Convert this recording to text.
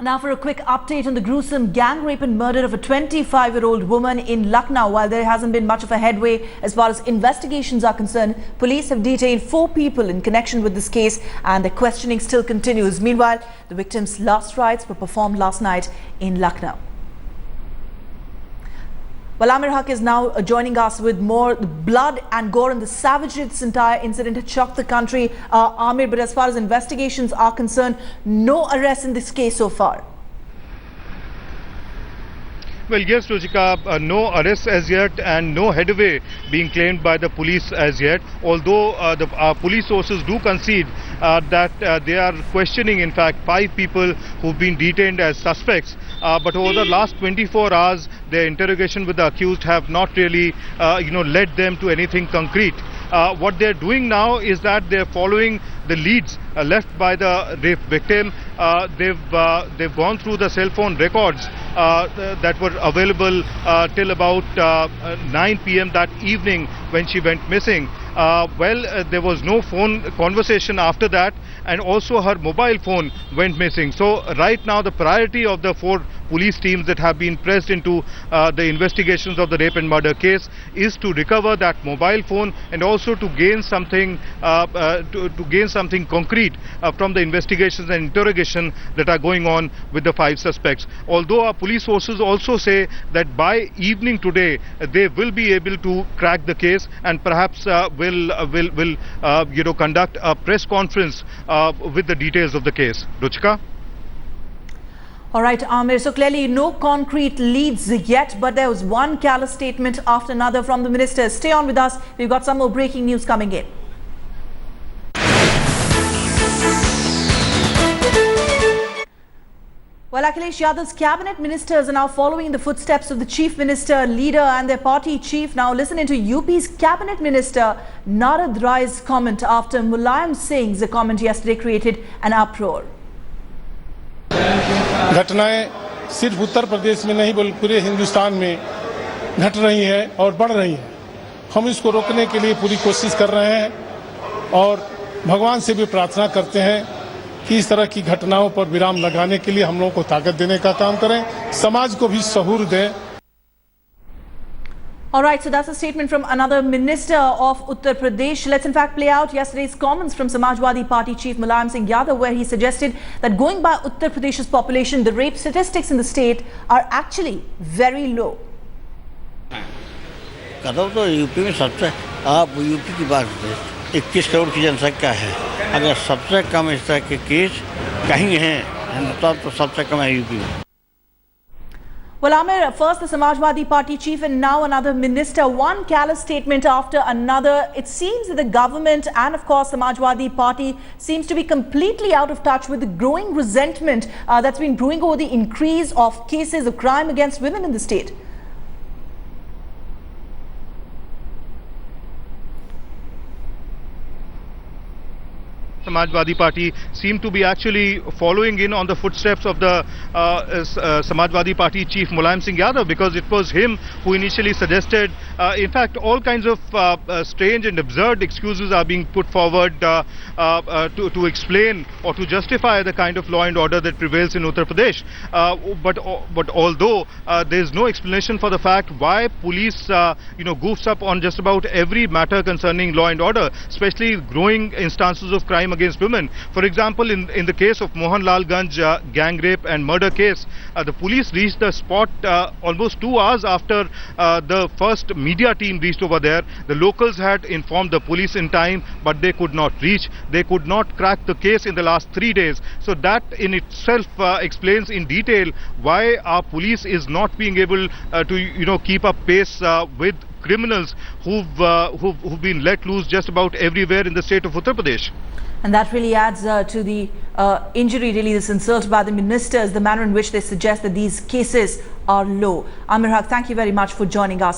Now for a quick update on the gruesome gang rape and murder of a 25-year-old woman in Lucknow. While there hasn't been much of a headway as far as investigations are concerned, police have detained 4 people in connection with this case and the questioning still continues. Meanwhile, the victim's last rites were performed last night in Lucknow. Well, Amir Haq is now joining us with more blood and gore and the savagery of this entire incident had shocked the country. Amir, but as far as investigations are concerned, no arrests in this case so far. Well, yes, Ruchika, no arrests as yet and no headway being claimed by the police as yet. Although the police sources do concede that they are questioning, in fact, 5 people who've been detained as suspects. But over the last 24 hours, their interrogation with the accused have not really, led them to anything concrete. What they're doing now is that they're following the leads left by the rape victim. They've gone through the cell phone records that were available till about 9 p.m. that evening when she went missing. There was no phone conversation after that, and also her mobile phone went missing. So right now the priority of the 4 police teams that have been pressed into the investigations of the rape and murder case is to recover that mobile phone and also to gain something concrete from the investigations and interrogation that are going on with the 5 suspects. Although our police sources also say that by evening today they will be able to crack the case and perhaps will conduct a press conference with the details of the case. Ruchika? All right, Amir. So clearly no concrete leads yet, but there was one callous statement after another from the minister. Stay on with us. We've got some more breaking news coming in. Well, Akhilesh Yadav's cabinet ministers are now following in the footsteps of the chief minister, leader and their party chief. Now listen into UP's cabinet minister Narad Rai's comment after Mulayam Singh's comment yesterday created an uproar. घटनाएं सिर्फ उत्तर प्रदेश में नहीं बल्कि पूरे हिंदुस्तान में घट रही है और बढ़ रही है। हम इसको रोकने के लिए पूरी कोशिश कर रहे हैं और भगवान से भी प्रार्थना करते हैं कि इस तरह की घटनाओं पर विराम लगाने के लिए हम लोगों को ताकत देने का काम करें, समाज को भी सहूर दें। All right, so that's a statement from another minister of Uttar Pradesh. Let's in fact play out yesterday's comments from Samajwadi Party chief Mulayam Singh Yadav, where he suggested that going by Uttar Pradesh's population, the rape statistics in the state are actually very low. कदम तो UP में सबसे आप UP की बात करें 21 करोड़ की जनसंख्या है, अगर सबसे कम इस तरह के केस कहीं हैं हिंदुस्तान तो सबसे कम है यूपी में। Well, Amir, first the Samajwadi Party chief and now another minister, one callous statement after another. It seems that the government and of course Samajwadi Party seems to be completely out of touch with the growing resentment that's been brewing over the increase of cases of crime against women in the state. Samajwadi Party seem to be actually following in on the footsteps of the Samajwadi Party chief Mulayam Singh Yadav, because it was him who initially suggested, in fact, all kinds of strange and absurd excuses are being put forward to explain or to justify the kind of law and order that prevails in Uttar Pradesh. But although there is no explanation for the fact why police goofs up on just about every matter concerning law and order, especially growing instances of crime against women. For example, in the case of Mohanlalganj gang rape and murder case, the police reached the spot almost 2 hours after the first media team reached over there. The locals had informed the police in time, but they could not reach. They could not crack the case in the last 3 days. So that in itself explains in detail why our police is not being able to keep up pace with criminals who've been let loose just about everywhere in the state of Uttar Pradesh. And that really adds to the injury, really, this insult by the ministers, the manner in which they suggest that these cases are low. Amir Haq, thank you very much for joining us.